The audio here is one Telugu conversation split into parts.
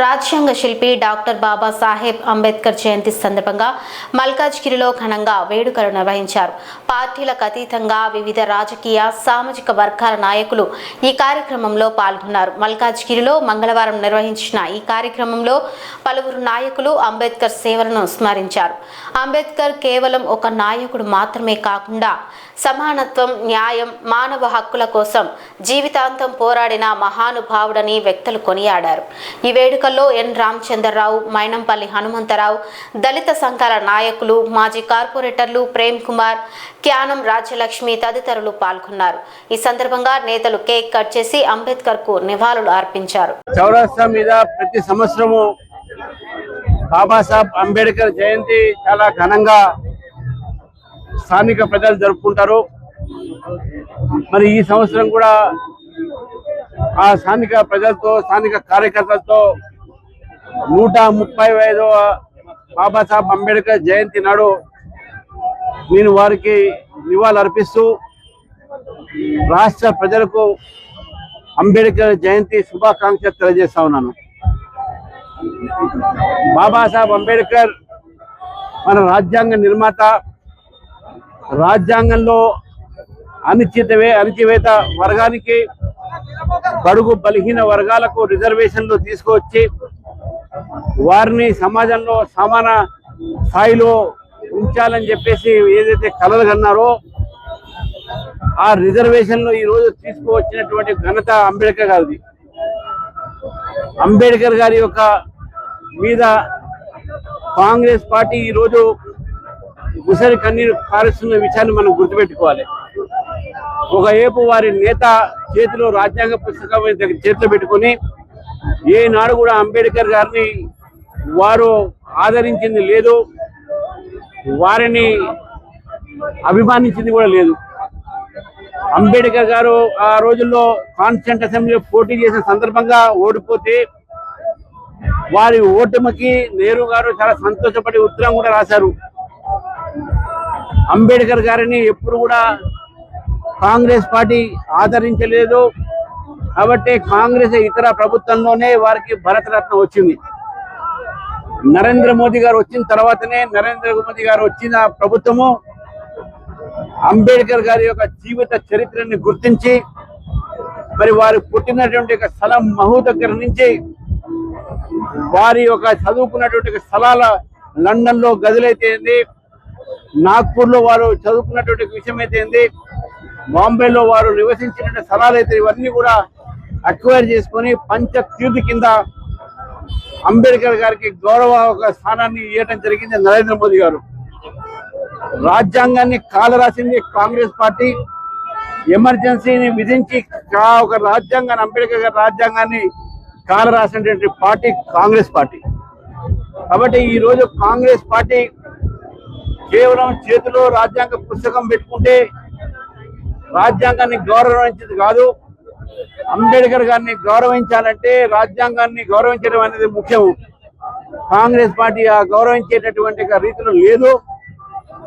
రాజ్యాంగ శిల్పి డాక్టర్ బాబాసాహెబ్ అంబేద్కర్ జయంతి సందర్భంగా మల్కాజ్గిరిలో ఘనంగా వేడుకలు నిర్వహించారు. పార్టీలకు అతీతంగా వివిధ రాజకీయ సామాజిక వర్గాల నాయకులు ఈ కార్యక్రమంలో పాల్గొన్నారు. మల్కాజ్గిరిలో మంగళవారం నిర్వహించిన ఈ కార్యక్రమంలో పలువురు నాయకులు అంబేద్కర్ సేవలను స్మరించారు. అంబేద్కర్ కేవలం ఒక నాయకుడు మాత్రమే కాకుండా సమానత్వం, న్యాయం, మానవ హక్కుల కోసం జీవితాంతం పోరాడిన మహానుభావుడని వ్యక్తులు కొనియాడారు. ఈ వేడుకల్లో ఎన్ రామచంద్రరావు, మైనంపల్లి హనుమంతరావు, దళిత సంఘాల నాయకులు, మాజీ కార్పొరేటర్లు ప్రేమ్ కుమార్, క్యానం రాజ్యలక్ష్మి తదితరులు పాల్గొన్నారు. ఈ సందర్భంగా నేతలు కేక్ కట్ చేసి అంబేద్కర్ కు నివాళులు అర్పించారు. చౌరస్తా మీద ప్రతి సంవత్సరము బాబాసాహెబ్ అంబేద్కర్ జయంతి చాలా ఘనంగా స్థానిక ప్రజలు జరుపుకుంటారు. మరి ఈ సంవత్సరం కూడా ఆ స్థానిక ప్రజలతో, స్థానిక కార్యకర్తలతో 135వ బాబాసాహెబ్ అంబేద్కర్ జయంతి నాడు నేను వారికి నివాళులు అర్పిస్తూ రాష్ట్ర ప్రజలకు అంబేద్కర్ జయంతి శుభాకాంక్షలు తెలియజేస్తా ఉన్నాను. బాబాసాహెబ్ అంబేద్కర్ మన రాజ్యాంగ నిర్మాత. రాజ్యాంగంలో అణచివేత వర్గానికి, బడుగు బలహీన వర్గాలకు రిజర్వేషన్లు తీసుకువచ్చి వారిని సమాజంలో సమాన స్థాయిలో ఉంచాలని చెప్పేసి ఏదైతే కలలు కన్నారో ఆ రిజర్వేషన్లు ఈ రోజు తీసుకువచ్చినటువంటి ఘనత అంబేద్కర్ గారిది. అంబేద్కర్ గారి యొక్క మీద కాంగ్రెస్ పార్టీ ఈ రోజు ముసలి కన్నీరు కారుస్తున్న విషయాన్ని మనం గుర్తుపెట్టుకోవాలి. ఒకవైపు వారి నేత చేతిలో రాజ్యాంగ పుస్తకం చేతిలో పెట్టుకుని ఏనాడు కూడా అంబేద్కర్ గారిని వారు ఆదరించింది లేదు, వారిని అభిమానించింది కూడా లేదు. అంబేద్కర్ గారు ఆ రోజుల్లో కాన్స్టిట్యూంట్ అసెంబ్లీలో పోటీ చేసిన సందర్భంగా ఓడిపోతే వారి ఓటమికి నెహ్రూ గారు చాలా సంతోషపడి ఉత్తరం కూడా రాశారు. అంబేద్కర్ గారిని ఎప్పుడు కూడా కాంగ్రెస్ పార్టీ ఆదరించలేదు కాబట్టి కాంగ్రెస్ ఇతర ప్రభుత్వంలోనే వారికి భారతరత్న వచ్చింది. నరేంద్ర మోదీ గారు వచ్చిన తర్వాతనే వచ్చిన ప్రభుత్వము అంబేద్కర్ గారి యొక్క జీవిత చరిత్రని గుర్తించి మరి వారు పుట్టినటువంటి స్థలం మహూ దగ్గర నుంచి వారి యొక్క చదువుకున్నటువంటి స్థలాల లండన్ లో గదులైతే ఏంది, నాగ్పూర్ లో వారు చదువుకున్నటువంటి విషయం అయితే ఏంది, బాంబేలో వారు నివసించిన స్థలాలు అయితే ఇవన్నీ కూడా అక్వైర్ చేసుకొని పంచతీర్థి కింద అంబేద్కర్ గారికి గౌరవ ఒక స్థానాన్ని ఇవ్వడం జరిగింది నరేంద్ర మోదీ గారు. రాజ్యాంగాన్ని కాలరాసింది కాంగ్రెస్ పార్టీ. ఎమర్జెన్సీని విధించి ఒక రాజ్యాంగాన్ని, అంబేద్కర్ గారి రాజ్యాంగాన్ని కాలరాసినటువంటి పార్టీ కాంగ్రెస్ పార్టీ. కాబట్టి ఈ రోజు కాంగ్రెస్ పార్టీ కేవలం చేతిలో రాజ్యాంగ పుస్తకం పెట్టుకుంటే రాజ్యాంగాన్ని గౌరవించేది కాదు. అంబేద్కర్ గారిని గౌరవించాలంటే రాజ్యాంగాన్ని గౌరవించడం అనేది ముఖ్యం. కాంగ్రెస్ పార్టీ ఆ గౌరవించేటటువంటి రీతిలో లేదు.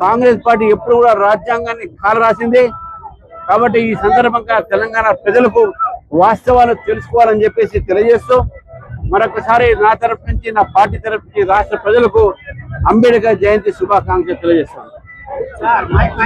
కాంగ్రెస్ పార్టీ ఎప్పుడు కూడా రాజ్యాంగాన్ని కాలరాసింది. కాబట్టి ఈ సందర్భంగా తెలంగాణ ప్రజలకు వాస్తవాలు తెలుసుకోవాలని చెప్పేసి తెలియజేస్తూ మరొకసారి నా తరఫు నుంచి, నా పార్టీ తరఫు నుంచి రాష్ట్ర ప్రజలకు అంబేద్కర్ జయంతి శుభాకాంక్షలు తెలియజేస్తాను.